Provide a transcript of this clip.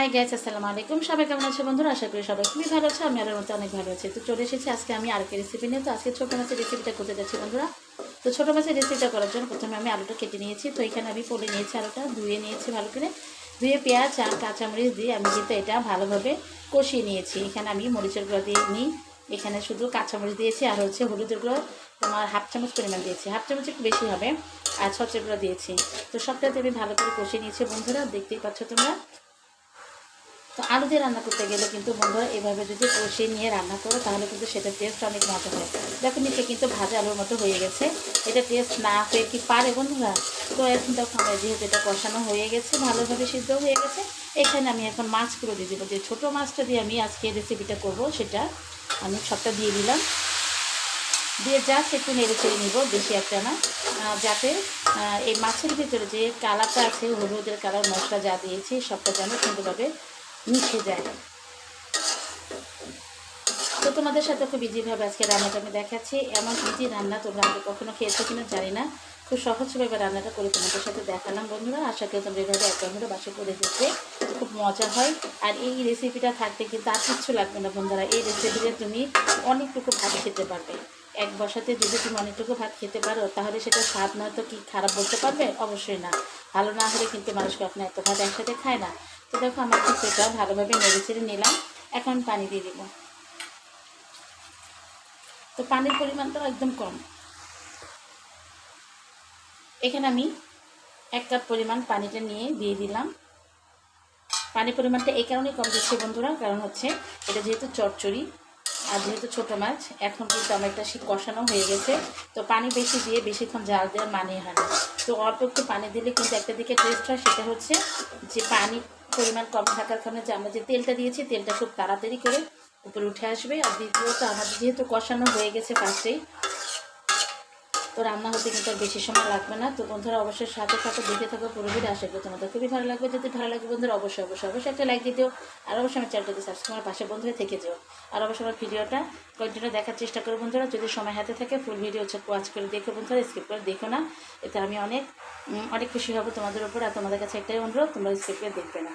Hi guys, আসসালামু আলাইকুম। সবাই কেমন আছে বন্ধুরা? আশা করি সবাই খুবই ভালো আছে। আমি আর মতো অনেক ভালো আছি। তো চলে এসেছি আজকে আমি আরেকটা রেসিপি নিয়ে। তো আজকে ছোটো মাছের রেসিপিটা করতে যাচ্ছি বন্ধুরা। তো ছোটো মাছের রেসিপিটা করার জন্য প্রথমে আমি আলুটা কেটে নিয়েছি। তো এখানে আমি পলে নিয়েছি আলুটা, ধুয়ে নিয়েছি ভালো করে। ধুয়ে পেঁয়াজ আর কাঁচামরিচ দিয়ে আমি কিন্তু এটা ভালোভাবে কষিয়ে নিয়েছি। এখানে আমি মরিচের গুঁড়ো দিয়ে নিই, এখানে শুধু কাঁচামরিচ দিয়েছি আর হচ্ছে হলুদের গুঁড়ো তোমার হাফ চামচ পরিমাণ দিয়েছি। হাফ চামচ একটু বেশি হবে। আর সবচেয়ে গুঁড়ো দিয়েছি। তো সবটাতে আমি ভালো করে কষিয়ে নিয়েছি বন্ধুরা, দেখতেই পাচ্ছ তোমরা। তো আলু দিয়ে রান্না করতে গেলে কিন্তু বন্ধুরা এভাবে যদি কষিয়ে নিয়ে রান্না করো তাহলে কিন্তু সেটা টেস্ট অনেক মজা হয়। দেখো নিচে কিন্তু ভাজা আলুর মতো হয়ে গেছে। এটা টেস্ট না হয়ে কি পারে বন্ধুরা? তো এখন দেখো আমরা যেহেতু এটা কষানো হয়ে গেছে, ভালোভাবে সিদ্ধ হয়ে গেছে, এখানে আমি এখন মাছগুলো দিয়ে দেবো। যে ছোটো মাছটা দিয়ে আমি আজকে রেসিপিটা করব সেটা আমি সবটা দিয়ে দিলাম। দিয়ে জাস্ট একটু নেড়ে চেড়ে নিব, বেশি একটা না, যাতে এই মাছের ভিতরে যে কালারটা আছে, হলুদের কালার, মশলা যা দিয়েছি সবটা যেন সুন্দরভাবে মিশে যায়। তো তোমাদের সাথে খুব ইজিভাবে আজকে রান্নাটা আমি দেখাচ্ছি। এমন ইজি রান্না তোমরা আগে কখনো খেয়েছো কিনা জানি না, খুব সহজভাবে রান্নাটা করে তোমাদের সাথে দেখালাম বন্ধুরা। আশা করি তোমরা এভাবে একবার হলে বাসা করে দেখবে, খুব মজা হয়। আর এই রেসিপিটা থাকতে কিন্তু আর কিচ্ছু লাগবে না বন্ধুরা। এই রেসিপিতে তুমি অনেকটুকু ভাত খেতে পারবে। এক বসাতে যদি তুমি অনেকটুকু ভাত খেতে পারো তাহলে সেটা স্বাদ নয়তো কি খারাপ বলতে পারবে? অবশ্যই না। ভালো না হলে কিন্তু মানুষ কখনো এত ভাত একসাথে খায় না। তো দেখো আমার সেটা ভালোভাবে নেড়ে চেড়ে নিলাম। এখন পানি দিয়ে দিব। তো পানির পরিমাণটা একদম কম। এখানে আমি 1 কাপ পরিমাণ পানিটা নিয়ে দিয়ে দিলাম। পানির পরিমাণটা এই কারণেই কম দিচ্ছি বন্ধুরা, কারণ হচ্ছে এটা যেহেতু চচ্চড়ি আর যেহেতু ছোটো মাছ, এখন কিন্তু আমার একটা কষানো হয়ে গেছে। তো পানি বেশি দিয়ে বেশিক্ষণ জাল দেওয়ার মানে হয় না। তো অল্প একটু পানি দিলে কিন্তু একটা দিকে টেস্ট হয়, সেটা হচ্ছে যে পানির পরিমাণ কম থাকার কারণে যে আমরা যে তেলটা দিয়েছি তেলটা খুব তাড়াতাড়ি করে উপরে উঠে আসবে। আর দ্বিতীয়ত আমাদের যেহেতু কষানো হয়ে গেছে ফার্স্টেই, তো রান্না হতে কিন্তু আর বেশি সময় লাগবে না। তো বন্ধুরা অবশ্যই সাথে সাথে দেখে থাকো পুরো ভিডিও, আশা করি তোমাদের খুবই ভালো লাগবে। যদি ভালো লাগে বন্ধুরা অবশ্যই অবশ্যই অবশ্যই একটা লাইক দিয়ে দিও। আর অবশ্যই আমার চ্যানেলটাকে সাবস্ক্রাইব পাশে বন্ধুরা থেকে যেও। আর অবশ্যই আমার ভিডিওটা কন্টিনিউ দেখার চেষ্টা করো বন্ধুরা। যদি সময় হাতে থাকে ফুল ভিডিও হচ্ছে ওয়াচ করে দেখো বন্ধুরা, স্কিপ করে দেখো না। এতে আমি অনেক খুশি হব তোমাদের উপর। আর তোমাদের কাছে একটাই অনুরোধ, তোমরা স্কিপ করে দেখবে না।